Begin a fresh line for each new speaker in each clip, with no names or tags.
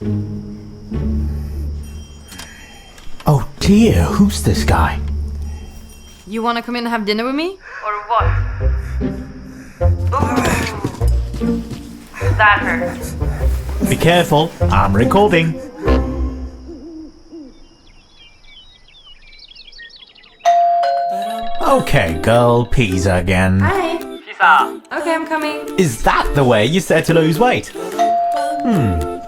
Oh dear, who's this guy?
You wanna come in and have dinner with me? Or what? Ooh. That hurt.
Be careful, I'm recording. Okay, girl, pizza again.
Hi. Pizza. Okay, I'm coming.
Is that the way you said to lose weight?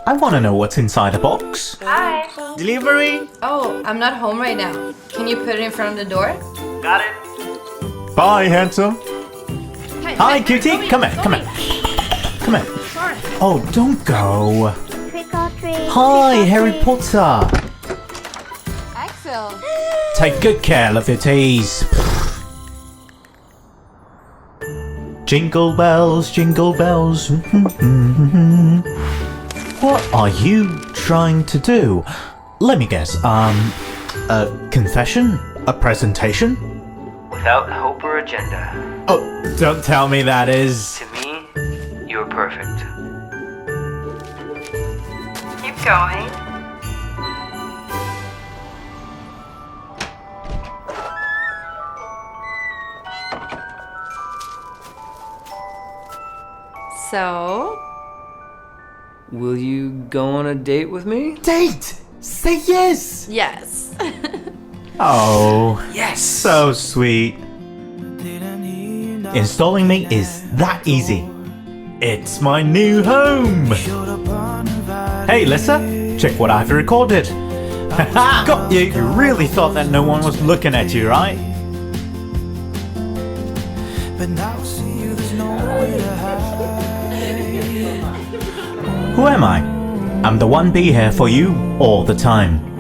I want to know what's inside the box.
Hi.
Delivery?
Oh, I'm not home right now. Can you put it in front of the door?
Got it.
Bye, handsome. Hi,
hey,
cutie. Come here, come here. Come here.
Sure.
Oh, don't go.
Trick or treat.
Hi, Harry Potter.
Axel.
Take good care of your teas. Jingle bells, jingle bells. What are you trying to do? Let me guess. A confession? A presentation?
Without hope or agenda.
Oh, don't tell me that is.
To me, you're perfect.
Keep going. So,
Will you go on a date with me?
Date! Say yes!
yes.
Oh,
Yes!
so sweet. Installing me is that easy. It's my new home! Hey, Lissa, check what I've recorded. Haha, got you! You really thought that no one was looking at you, right? Who am I? I'm the one be here for you all the time.